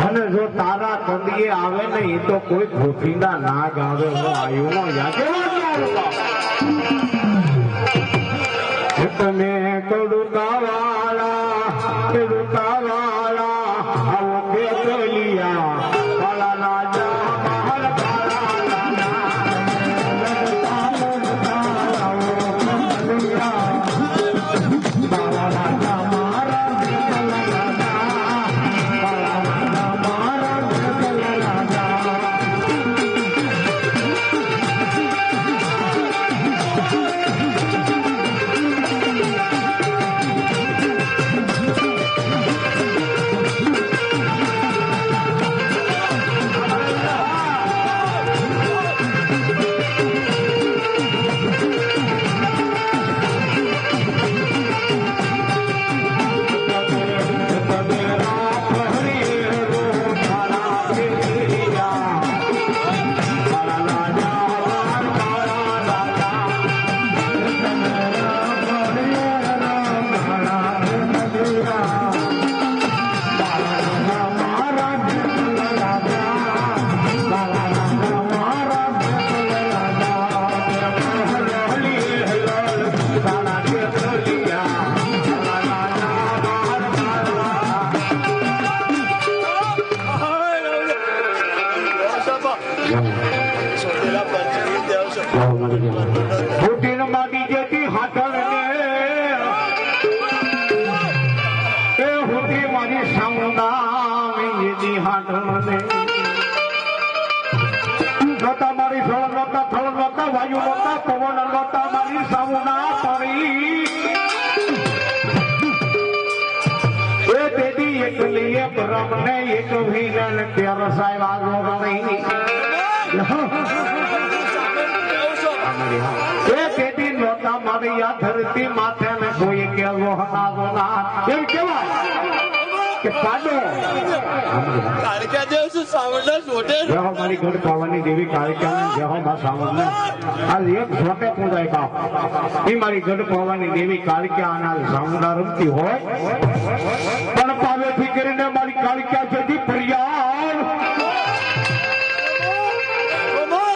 અને જો તારા કંદીએ આવે ને એ તો કોઈ ખોફીના નાગ આવે હું આવ્યો નો તમે કડુકા વાળા આવો બેલિયા વાળા ધરતી માથે ને કોઈ કેવો હનાગોના એમ કેવાય કે પાડો કાળકા દેવ શું સાવરદાસ છોટે જહો મારી ઘર પાવાની દેવી કાળકા ને જહો મા સાવરને આ એક છોટે પૂજાય બાપ ઈ મારી ઘર પાવાની દેવી કાળકા આના સાવરદાર રમતી હોય પણ પાવેથી કરીને મારી કાળકા જતી ફરિયાદ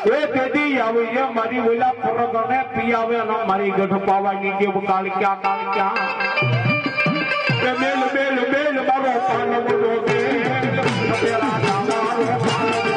એ તેદી આવી મારી ઓલા ફરગને પિયાવે ન મારી ગઢ પાવાની દેવ કાળકા મેલ મેલ મેલ મારો પાનો બોલો કે તેરા મારો પાનો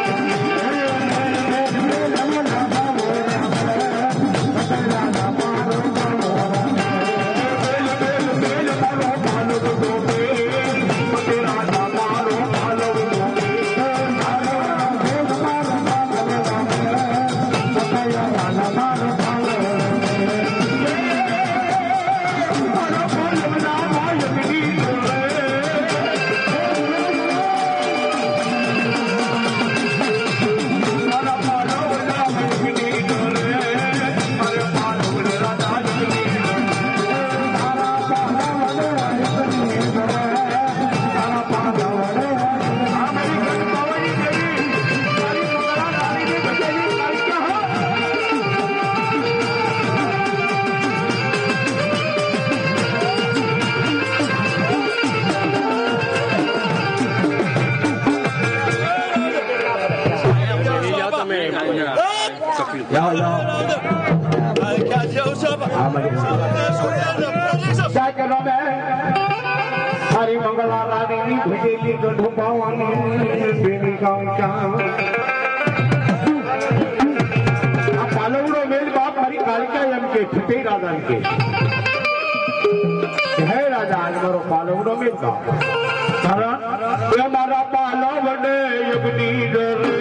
हरी मंगला रानी भजेली गढ़ पावानी बेनी पालवड़ो मेल बाप हरी कालिका एम के छुटे राजा के है राजा आज मारो पालवड़ो मेल बाप कारण ये मारा पालवड़े युगनी डरे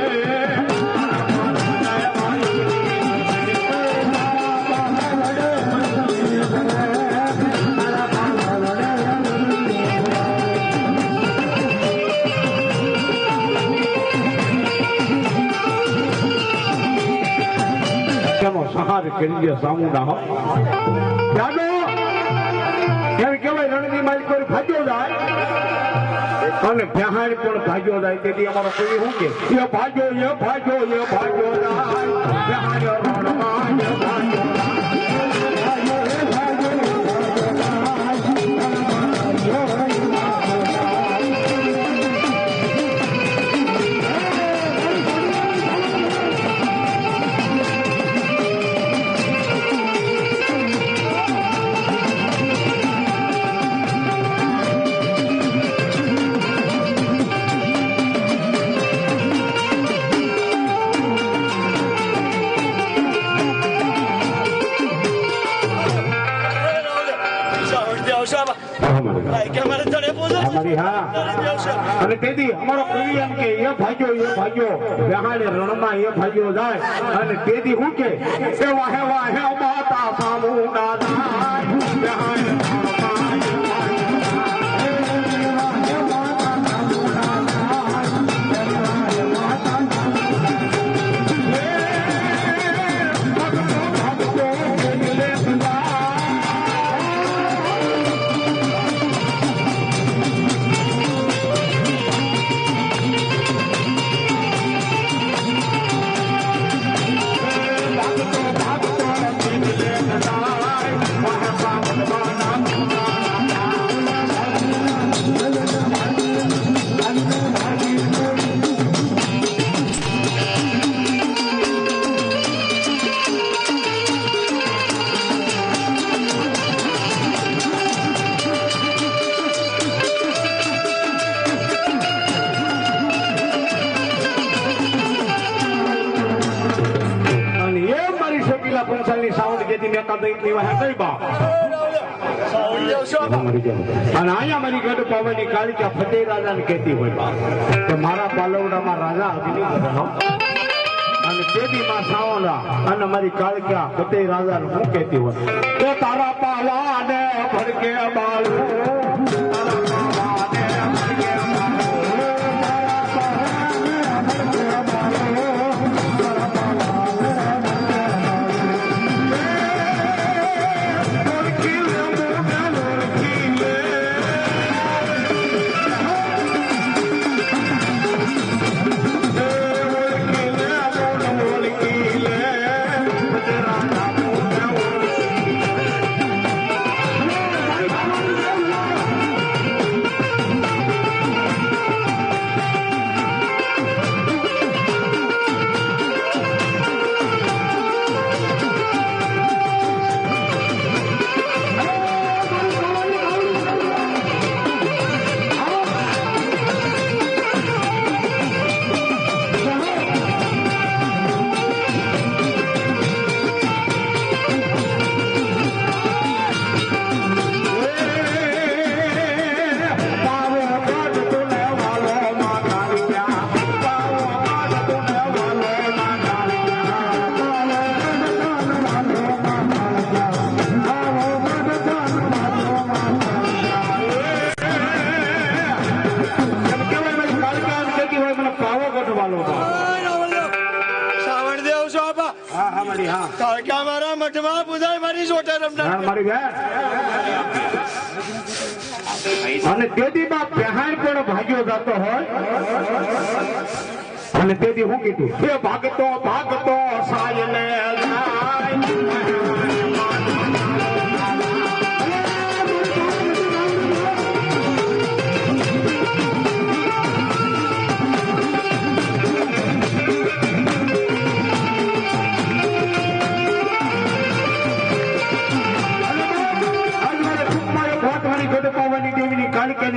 सहार करिए सामुदा हो यादो यार केवल रणनी माल कोई भाग्यो जाए અને ભેહાણ પણ ભાગ્યો જાય તેથી અમારો કવિ શું કે એ ભાગ્યો જાય ભેહાણ રણમાં એ ભાગ્યો અને તેથી અમારો કવિ એમ કે એ ભાગ્યો બેહાડે રણમાં એ ભાગ્યો જાય અને તેથી શું કે એ વાહે માતા સામુના જાય બેહાડે અને અહીંયા મારી ગઢ પાવાની કાળિકા ફતેહ રાજાને કહેતી હોય કે મારા પાલવડામાં રાજા અગ્નિ અને તેથી માં સાવડા અને મારી કાળિકા ફતેહ રાજાને હું કહેતી હોય તો તારા પાવાને ભડકે બાળું અને તેથી બાપ બેહાણ પણ ભાગ્યો જતો હોય અને તેથી હું કીધું એ ભાગતો સાયલે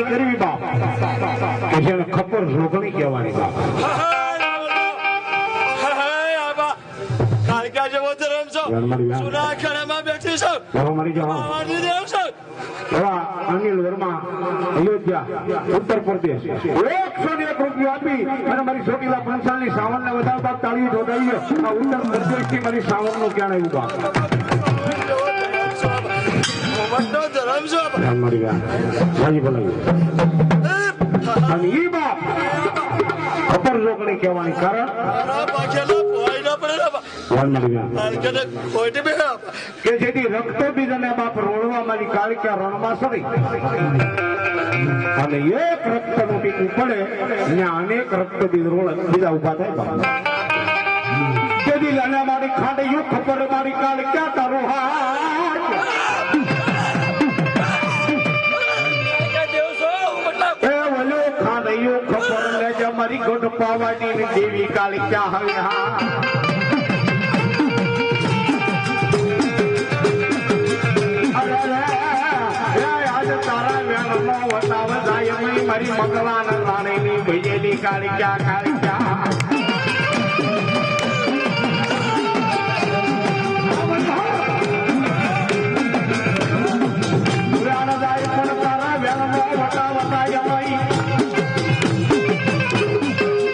કરવી બાપ જેને ખબર રોગણી કહેવાની બાપ કાળકા જેવો ધર્મ છો સુના ખડામાં બેઠી છો અનિલ વર્મા અયોધ્યા ઉત્તર પ્રદેશ 101 રૂપિયા આપી અને મારી ચોટીલા પંચાલની સાવન ને વધારે બાપ તાળીઓ જોડાઈ આ ઉત્તર પ્રદેશ થી મારી સાવન નું ક્યાં આવ્યું બાપ અને ઈ બાપ ખબર રોકણી કહેવાની કારણ હલકે કોઈ બે કે જેથી રક્ત બીજ અને બાપ રોળવા મારી કાળિકા રણમાં સરી અને એક રક્તનું ટીપું પડે ત્યાં અનેક રક્ત બીજ રોળ બીજા ઉભા થાય બાપ જેથી લાલા મારી ખાંડ્યું ખબર મારી કાળિકા તારો હાથ એ વલો ખાંડ્યું ખબર લેજે મારી ગોડ પાવાની દેવી કાળિકા હવે હા મારી મગવાન રાણીની ભૈયેલી કાળિકા કાળિકા પણ તારા વ્યાનો વટા વટાય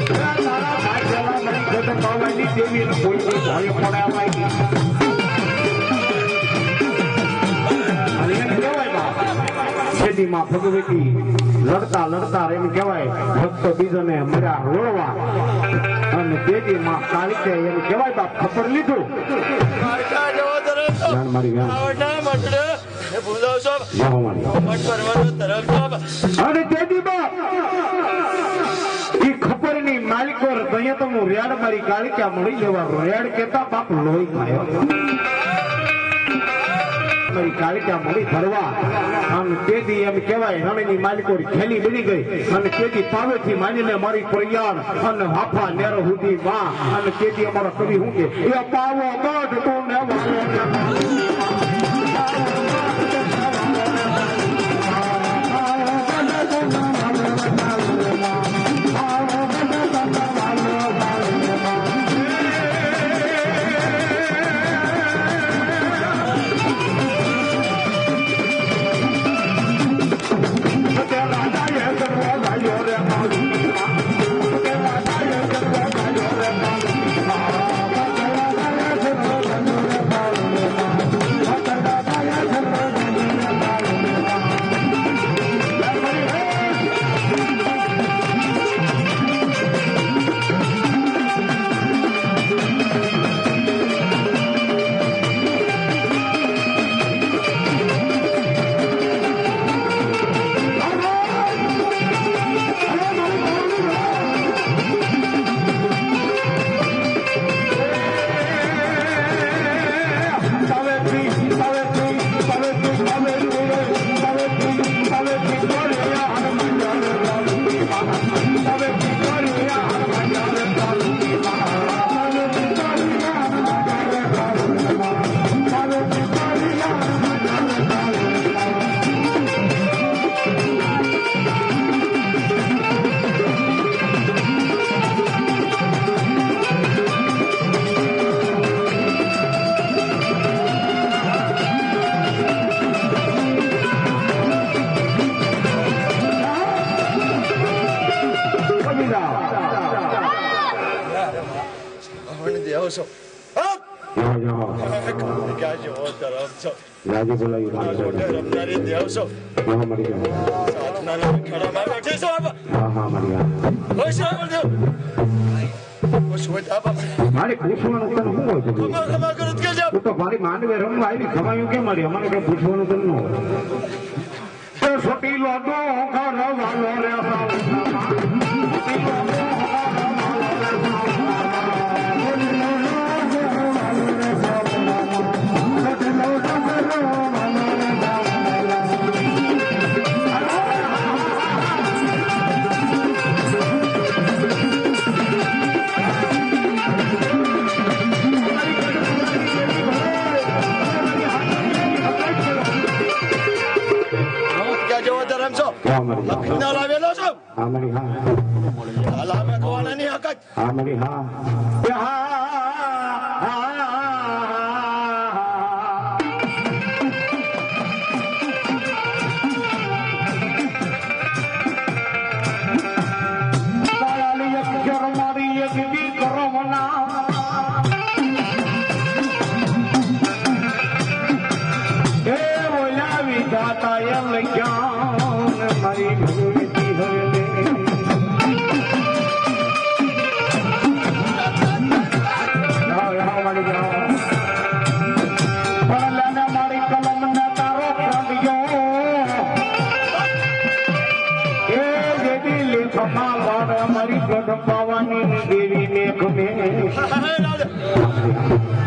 તારા ભાઈ જવા મારી ગોદ પાવાની દેવી કોઈ ભય પડાવાય માં ભગવતી લડતા લડતા એમ કહેવાય ભક્ત બીજોને મર્યા રોળવા અને દેવી માં કાળિકે એમ કહેવાય બાપ ખબર લીધું અને દેવી બાપ ઈ ખબર ની માલિકો દયા તો હું રેડ મારી કાળિકા મળી લેવા રેડ કેતા બાપ લોહી ખાયો મારી કાળિકા મળી ભરવા અને તેથી એમ કહેવાય રણની માલિકો ખેલી બની ગઈ અને તેથી પાવેથી માનીને મારી પરિયાણ અને હાફા નેરો સુધી માં અને તેથી અમારા કવિ હું કે એ પાવો ગઢ તો ને રાજી બોલાવી દેવ છો ખડામાં બેઠે છો મારે પૂછવાનું તને શું હોય તો મારી માંડવે રમવા આવી ખવાયું કેમ મારી અમારે કઈ પૂછવાનું તને ન હોય છોટી લોટો લાવેલો છો અમારી હા લાવે કોવાની હકત અમારી હા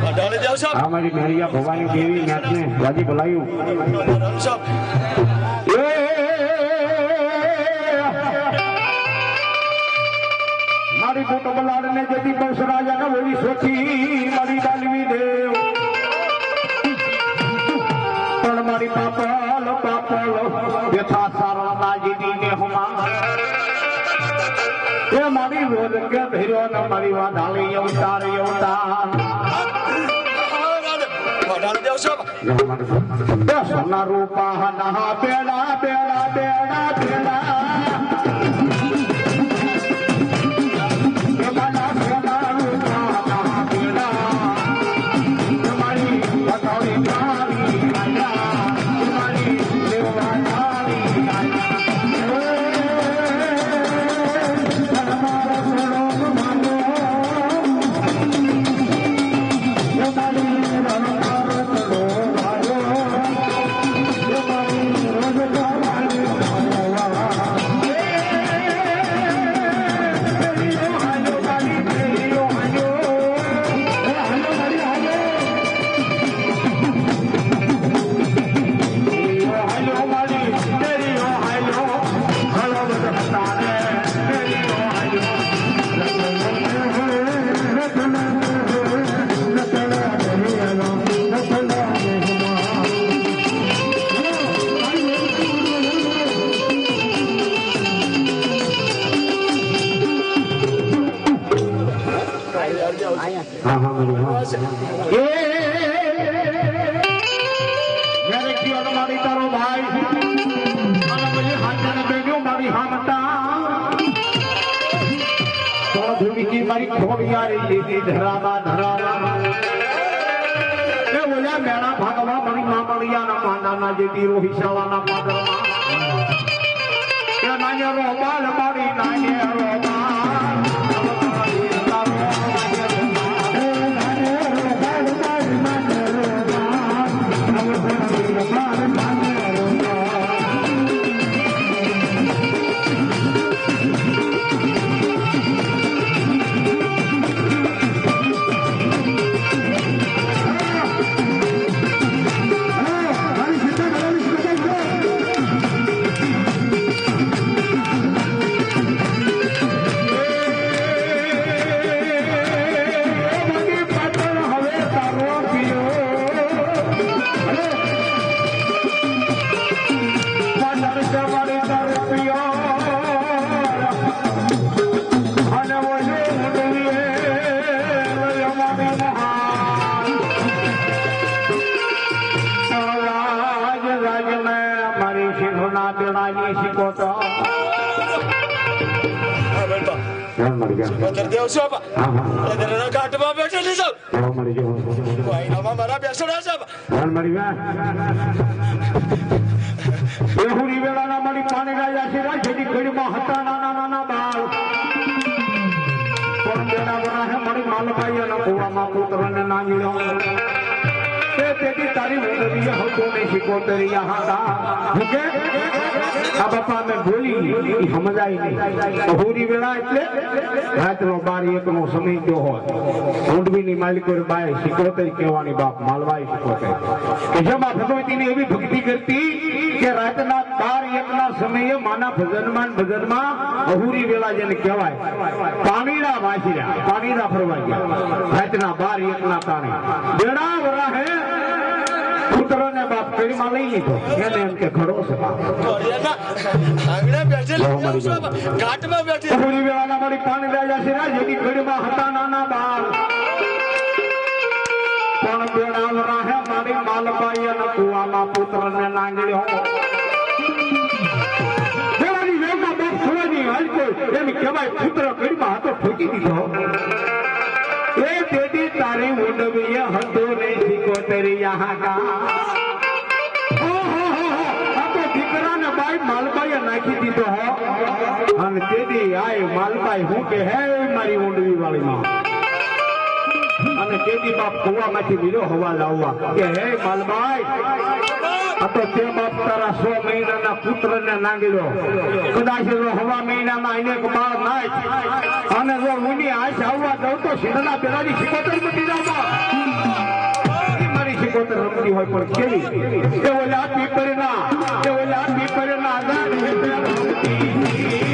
વડાલે જાવ સાહેબ આ મારી મેરિયા ભવાની દેવી નાથને રાજી બોલાયું સાહેબ મારી ફોટો બલાડને જતી બંસરાજા ને બોલી સોચી મારી ડાલવી દેવ પણ મારી પાપલ વ્યથા સારણા જીની ને હુમા એ મારી રોજ કે ભેર્યો ને મારી વાધાળી અવતાર વડાલે જાવ સાહેબ સોના રૂપા ના બેડા બેડા બેડા બેડા મારી તારો ભાઈ અને પછી હાથને બેઠો મારી હામતા તો ધૂળકી મારી ખોડિયારી લીધી ધરાવા એ ઓલા મેળા ભાગવા મારી મામળિયાના માંડાના જેટી રોહિશાળાના પાદરમાં એ નાન્ય રોબાલ મારી નાન્ય રોબાલ દેવ સાહેબ ઘાટમાં બેઠેલી સાહેબ મારા બેસણા સાહેબ એહુરી વેળાના મારી પાણી રાજા છે જેની ઘડીમાં હતા નાના નાના બાળ પણ તેના વરાહે મારી માલભાઈ અને કુવામાં પુત્રને નાંગીયો તેથી તારી ઉદરીય હતો ને શીખોતરી હતા કે આ બાપા મેં બોલી સમજાય નહીં અહુરી વેળા એટલે રાતનો 12-1 નો સમય ગયો હોય ઊંડવીની માલિકો બાય શીખોતરી કહેવાની બાપ માલવાઈ શીખોતરી કે જેમાં ભગવતીની એવી ભક્તિ કરતી કે રાતના 12-1 ના સમયે માના ભજનમાં અહુરી વેળા જેને કહેવાય પાણીના વાંચીયા પાણીના ફરવા ગયા રાતના 12-1 ના પાણી બેડા વરાહે પુત્રને બાપ પેડીમાં લઈ લીધો એને એમ કે ઘડો છે ઘાટમાં બેઠી પૂરી વેળાના મારી પાણી રાજા છે જેની ઘડીમાં હતા નાના બાળ પણ બેડા વરાહે મારી માલબાઈ અને કુવામાં પુત્રને નાંગળ્યો બેડાની વેગમાં બાપ થવાની હાલ કોઈ એમ કહેવાય પુત્ર ઘડીમાં હાથો ઠોકી દીધો એ તેથી તારી ઉડવીએ હતો ને શીખોતરી યહાં કા દીકરાને બાઈ માલબાઈએ નાખી દીધો હો અને તેથી આય માલબાઈ હું કે હે મારી ઊંડવી વાળીમાં અને તેથી બાપ કુવામાંથી લીધો હવા લાવવા કે હે માલબાઈ આ તો તે બાપ તારા 100 મહિનાના પુત્રને નાંગીલો કદાચ હવા મહિનામાં એને બાળ નાખ અને જો ઊંડી આશ આવવા દઉં તો સિંહના બેડાની શિકોતર મૂકી જાવ મારી શિકોતર રમતી હોય પણ કેવી એ ઓલા પીપરના ગાઢ હેઠળ રમતી